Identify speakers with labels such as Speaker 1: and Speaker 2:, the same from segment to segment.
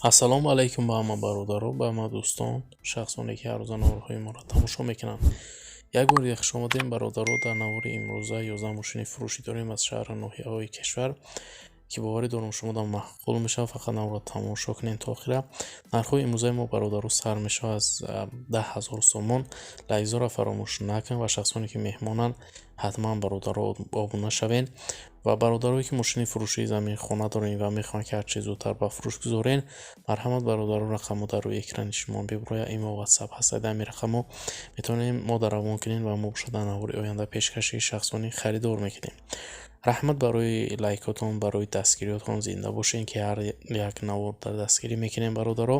Speaker 1: ассалому алайкум ба ҳама бародаро, ба ҳама дӯстон, шахсоне ки ҳаррӯза наворҳои моро тамошо мекунанд. Як бори хуш омадем бародаро. Дар навори имрӯза 11 мошини фурӯшӣ дорем аз шаҳру ноҳияҳои кишвар ки боварӣ дорам шумодан маъқул мешавад. Фақат навро тамошо кунед то охира. Нархҳои имрӯзаи мо бародаро сар мешавад аз 10,000 сомон. Лайкзора фаромӯш накунед ва шахсоне ки меҳмонанд ҳатман бародаро обуна шавед. ва бародарое ки мошини фурӯшии заминхона дорем ва мехоҳанд ки ҳарчи зудтар ба фурӯш гузорен, марҳамат бародаро, рақамҳо дар рӯи экрани шумо бибуроя. имо ватсап ҳастад. Дар ҳамин рақамҳо метавонем мо даравон кунем ва мо бошад дар навори оянда пешкаши шахсони харидор мекунем. раҳмат барои лайкотон, барои дастгириётон зинда бошед ки ҳар як навор дар дастгирӣ мекунем бародаро.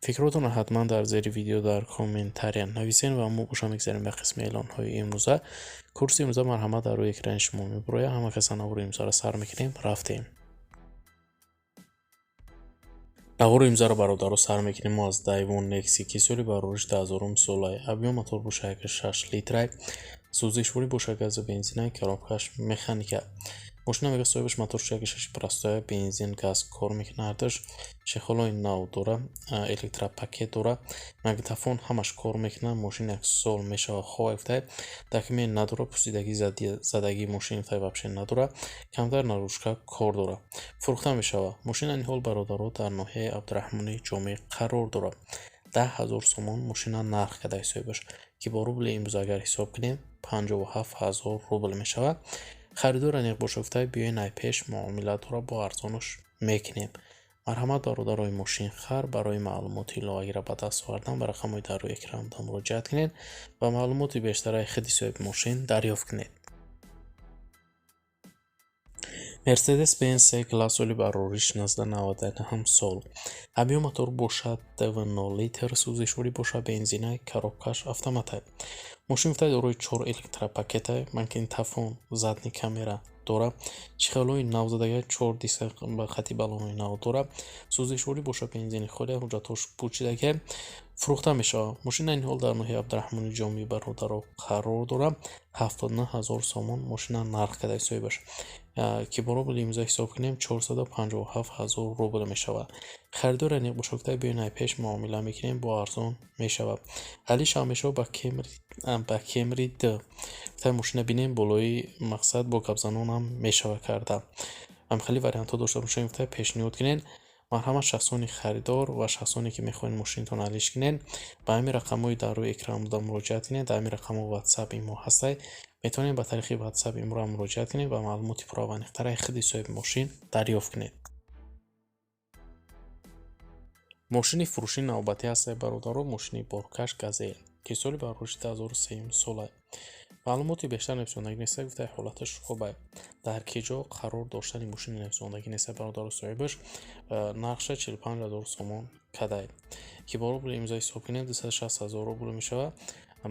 Speaker 1: фикротонро ҳатман дар зери видео дар комментария нависен ва мо боша мегзарем ба қисми эълонҳои имрӯза. курси имрӯза марҳамат дар рӯи экрани шумо мебурояд. ҳама каса навори имрӯзаро сар мекунем. рафтем. навори имрӯзаро бародаро сар мекунем мо аз Daiwon Nexi ки соли бароришт 1000 солае. объем мотор боша 1.6 литрай. сӯзишворӣ боша газу бензинай. коробкаш механика. мошина мега соҳибаш моторш 1.6 простоя бензин газ кор мекунад. арташ чехолҳои нав дора, электропакет дора, магнитофон ҳамаш кор мекунад. мошин 1 сол мешавад хоҳифтай. документ надора, пусидагӣ задагии мошинтай вобше надора. камтар нарӯшка кор дора. фурӯхта мешавад. мошина ниҳол бародаро дар ноҳияи Абдураҳмони Ҷомеъ қарор дорад. 10,000 сомон мошина нарх када ҳисобаш ки бо рубли имрӯз агар ҳисоб кунем 57,000 рубл мешавад. харидор аниқ бошафтай биёен ай пеш муомиладора бо арзонаш мекунем. марҳамат бародарои мошинхар. барои маълумоти иловагиро ба даст овардан ба рақамҳои дар рӯи экранда муроҷиат кунед ва маълумоти бештараи худи соҳиби мошин дарёфт кунед. Mercedes-Benz C-класс соли барориш 1999 сол. объем мотор бошад 2.0 литр. сӯзишворӣ бошад бензинай. коробкаш автоматай. мошин дорои 4 электропакетай. магнитофон, задни камера дора. чехолҳои навзадаги 4 диска ба хати баллонои нав дора. сӯзишворӣ бошад бензини холия. ҳуҷҷатош пӯчидаги фурӯхта мешавад. мошина ниҳол дар ноҳияи Абдураҳмони Ҷомеъ бародаро қарор дора. 79,000 сомон мошина нарх кадаи соҳибаш ки бо рубли имрӯза ҳисоб кунем 457,000 рубл мешавад. харидор аниқ бошафтай биёен ай пеш муомила мекунем бо арзон мешавад. али шамешо ба Camry D тай мошина бинем болои мақсад бо гапзанонам мешава карда. амхали вариантҳо дошта бошем тай пешниҳод кунед. марҳамат шахсони харидор ва шахсоне ки мехоҳед мошинтон алиш кунед ба ҳамин рақамҳои дар рӯи экран буда муроҷиат кунед. дар ҳамин рақамҳо ватсап имо ҳастай. метавонед ба тариқи ватсап имро муроҷиат кунед ва маълумоти пурра ва аниқтараи худи соҳиби мошин дарёфт кунед. мошини фурӯшӣ навбатӣ ҳастаи бародаро. мошини боркаш газел ки соли бароришти 2003 солай. маълумоти бештар нависондагӣ неста гуфтай ҳолаташ хубай. дар киҷо қарор доштани мошини нависондагӣ неста бародаро соҳибаш нақша 45,000 сомон кадай ки бо рубли имрӯза ҳисоб кунем 260,000 рубл мешавад.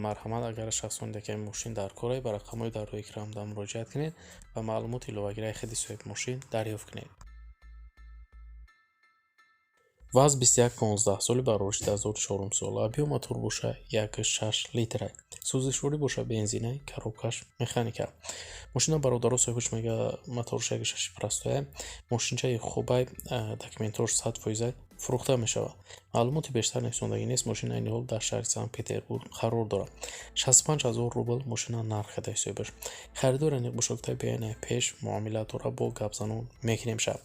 Speaker 1: марҳамат агар шахсони дакаи мошин дар корай ба рақамҳои дар рӯи экранда муроҷиат кунед ва маълумоти иловагираи худи соҳиби мошин дарёфт кунед. ВАЗ 2115 соли бароришти 2004 сол. объем мотор боша 1.6 литрай. сӯзишворӣ боша бензинай. коробкаш механика. мошина бародаро соҳибаш мега моторш 1.6 простоя. мошинчаи хубай. документош 100%. фурӯхта мешавад. маълумоти бештар нависондагӣ нест. мошина ниҳол дар шаҳри Санкт-Петербург қарор дорад. 65,000 рубл мошина нарх кадаи соҳибаш. харидор аниқ бошафтай биёен ай пеш муомила дора бо гапзанон мекунем шав.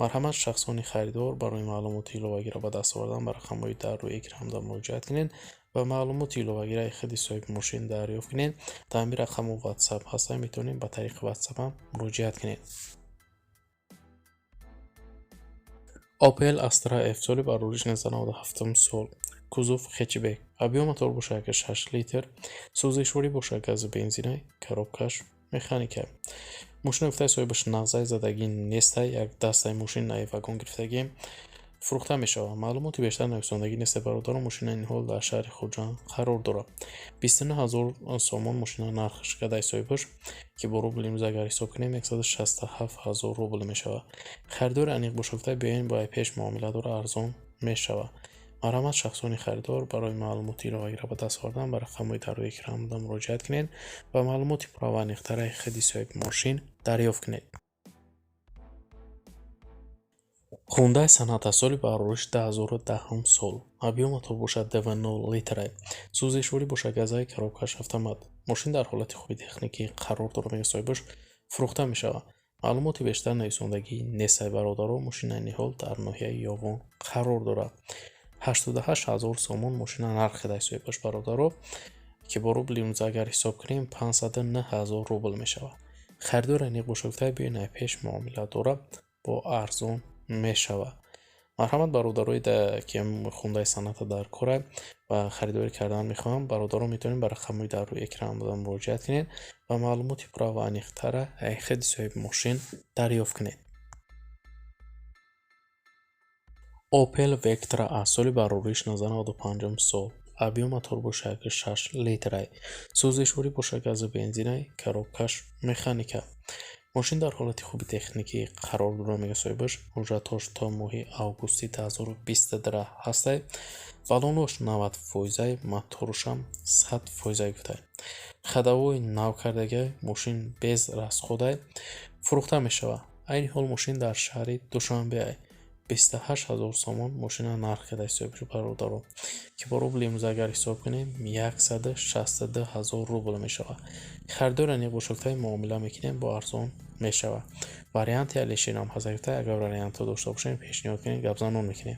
Speaker 1: марҳамат шахсони харидор барои маълумоти иловагиро ба даст овардан ба рақамҳои дар рӯи экранда муроҷиат кунед ва маълумоти иловагираи худи соҳиби мошин дарёфт кунед. дар ҳамин рақамҳо ватсап ҳастай. метавонед ба тариқи ватсапам муроҷиат кунед. Opel Astra F соли барориш 1997 сол. кузов хетчбек. объем мотор боша 1.6 литр. сӯзишворӣ боша газу бензинай. коробкаш механика. мошина гуфтай соҳибаш нағзаи задагӣ нестай. як дастай мошин наи вагон гирифтагӣ фурӯхта мешавад. маълумоти бештар нависондагӣ неста бародаро. мошина ниҳол дар шаҳри Хуҷанд қарор дорад. 29,000 сомон мошина нархаш кадаи соҳибаш ки бо рубли имрӯз агар ҳисоб кунем 167,000 рубл мешавад. харидори аниқ бошафтай биёен бо ай пеш муомила дора арзон мешавад. марҳамат шахсони харидор барои маълумоти иловагиро ба даст овардан ба рақамҳои дар рӯи экран буда муроҷиат кунед ва маълумоти пурра ва аниқтараи худи соҳиби мошин дарёфт кунед. Hyundai Sonata соли барориш 2010 сол. Объем мотор бошад 2.0 литр. Сӯзишворӣ бошад газаи коробкаш автомат. Мошин дар ҳолати хуби техникӣ қарор дорад, мега соҳибаш фурӯхта мешавад. Маълумоти бештар нависондагии Несаи бародаро мошинаи ниҳол дар ноҳияи Ёвон қарор дорад. 88 000 сомон мошина нархидаи соҳибаш бародаро, ки бо рубли имрӯза агар ҳисоб кунем 509 000 рубл мешавад. Харидори аниқ бошад, гуфтаи биёед найпеш муомила дорад, бо арзон мешавад. Марҳамат бародарои ки Hyundai Sonata дар кора ва харидорӣ кардан мехоҳанд, бародаро метавонед ба рақамҳои дар рӯи экран будан муроҷиат кунед ва маълумоти пурра ва аниқтара худи соҳиби мошин дарёфт кунед. Opel Vectra A соли барориш 1995 сол. Объем мотор бошад 6 литр. Сӯзишворӣ бошад гази бензинай, коробкаш механика. Мошин дар ҳолати хуби техникӣ қарор дорад, мега соҳибаш ҳуҷҷатҳош то моҳи августи 2022 ҳастай. Балонош 90%, моторушам 100% гуфтай. Хадавои нав кардагай мошин без расходай фурӯхта мешавад. Айни ҳол мошин дар шаҳри Душанбеай 28 000 сомон мошина нарх кардаи соҳибаш бародаро, ки бо рубли имрӯза агар ҳисоб кунем 162 000 рубл мешавад. Харидори аниқ бошад, гуфтаи муомила мекунем, бо арзон мешавад. Варианти алиширам ҳаст, гуфтаи агар вариантҳо дошта бошем пешниҳод кунем, гапзанон мекунем.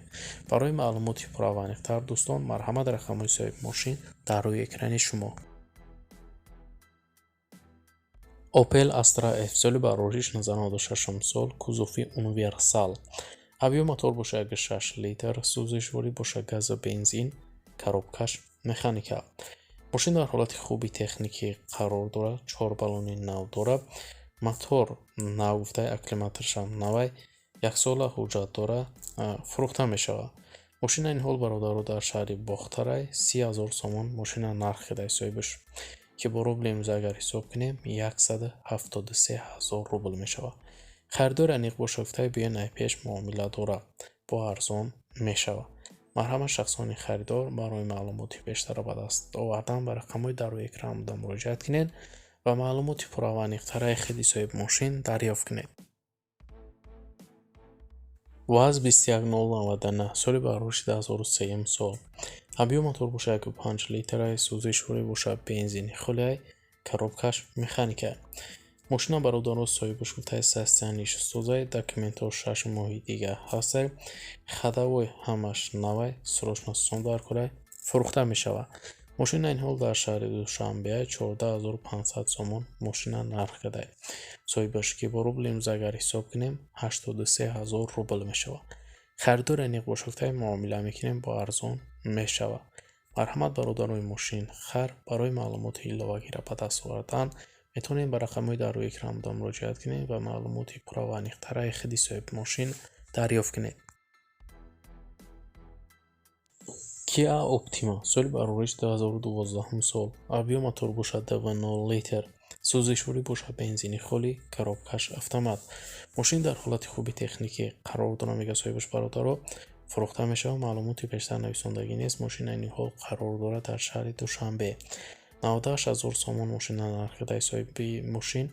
Speaker 1: Барои маълумоти пурра ва аниқтар дӯстон, марҳамат рақамҳои соҳиби мошин дар рӯи экрани шумо. Opel Astra F соли барориш 1996 сол. Кузофи универсал. Объем мотор бошад 6 литр. Сӯзишворӣ бошад газа бензин, коробкаш механика. Мошин дар ҳолати хуби техникӣ қарор дорад, 4 балони нав дорад. Мотор нав гуфтай, акклиматоршам навай, 1 сола ҳуҷҷат дорад, фурӯхта мешавад. Мошина ин ҳол бародаро дар шаҳри Бохтарай 30 000 сомон мошина нарх кардаи соҳибаш, ки бо рубли имрӯза агар ҳисоб кунем 173 000 рубл мешавад. Харидори аниқ бошад, гуфтаи биёед найпеш муомила дорад, бо арзон мешавад. Марҳамат шахсони харидор барои маълумоти бештар ба даст овардан ба рақамҳои дар рӯи экран буда муроҷиат кунед ва маълумоти пурра ва аниқтараи худи соҳиби мошин дарёфт кунед. ВАЗ 21099 соли барориши 2003 сол. Объем мотор бошад 5 литр. Сӯзишворӣ бошад бензини хӯлай, коробкаш механика. Мошина бародаро соҳибаш гуфтаи састияни шустозай, документҳош 6 моҳи дига ҳастай. Хадавои ҳамаш навай, срочносон дар курай фурӯхта мешавад. Мошина ин ҳол дар шаҳри Душанбеай 14 500 сомон мошина нарх кардай соҳибаш, ки бо рубли имрӯза агар ҳисоб кунем 83 000 рубл мешавад. Харидори аниқ бошад, гуфтаи муомила мекунем, бо арзон мешавад. Марҳамат бародарои мошин хар барои маълумоти иловагира ба даст овардан метавонем ба рақамҳои дар рӯи экран буда муроҷиат кунем ва маълумоти пурра ва аниқтараи худи соҳиби мошин дарёфт кунед. Kia Optima соли барориш 2012 сол. Объем мотор бошад 2.0 литр. Сӯзишворӣ бошад бензини холӣ, коробкаш автомат. Мошин дар ҳолати хуби техникӣ қарор дорад, мега соҳибаш бародаро фурӯхта мешавад. Маълумоти бештар нависондагӣ нест. Мошина ин ҳол қарор дорад дар шаҳри Душанбе. 98 000 сомон мошина нарх кардаи соҳиби мошин,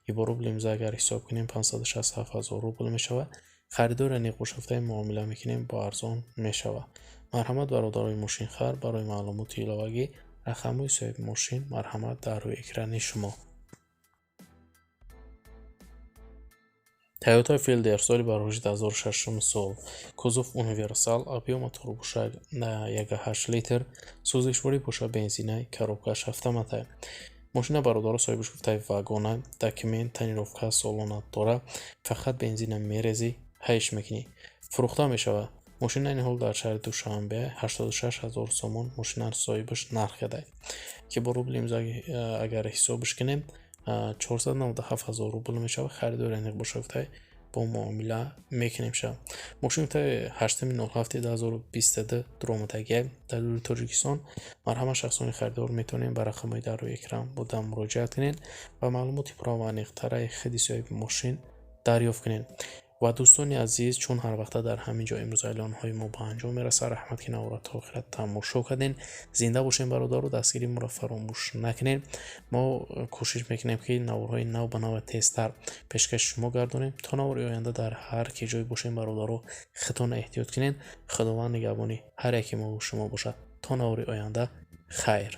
Speaker 1: ки бо рубли имрӯза агар ҳисоб кунем 567 000 рубл мешавад. Харидори аниқ бошад, гуфтаи муомила мекунем, бо арзон мешавад. марҳамат бародарои мошинхар барои маълумоти иловагӣ рақамҳои соҳиби мошин марҳамат дар рӯи экрани шумо. Toyota Fielder соли барориши 2006 сол. Кузов универсал. Объем мотор бошад 1.8 литр. Сӯзишворӣ бошад бензинай, коробкаш автоматай. мошина бародаро соҳибаш гуфтаи вагона, документ тонировка солона дорад, фақат бензина мерезӣ, ҳайш мекунӣ, фурӯхта мешавад. мошина ин ҳол дар шаҳри Душанбе 86 000 сомон мошина соҳибаш нарх кардай, ки бо рубли имрӯза агар ҳисобш кунем 497 000 рубл мешавад. харидори аниқ бошад, гуфтай бо муомила мекунем шав. мошин гуфтай 8-07-2022 дуромадагия далули Тоҷикистон. марҳамат шахсони харидор метавонем ба рақамҳои дар рӯи экран буда муроҷиат кунед ва маълумоти пурра ва аниқтараи худи соҳиби мошин дарёфт кунед. و دوستان عزیز، چون هر وقت در همین جا امروز اعلان‌های ما به انجام میرسه، رحمت که نورت تا آخرت تماشا کردین. زنده باشین برادر و دستگیری ما را فراموش نکنین. ما کوشش میکنیم که نورهای نو به نو تیزتر پیشکش شما گردونیم. تا نور آینده در هر کی جای باشین برادر، خودتون احتیاط کنین. خداوند نگهبانی هر یکی ما و شما باشه. تا نور آینده، خیر.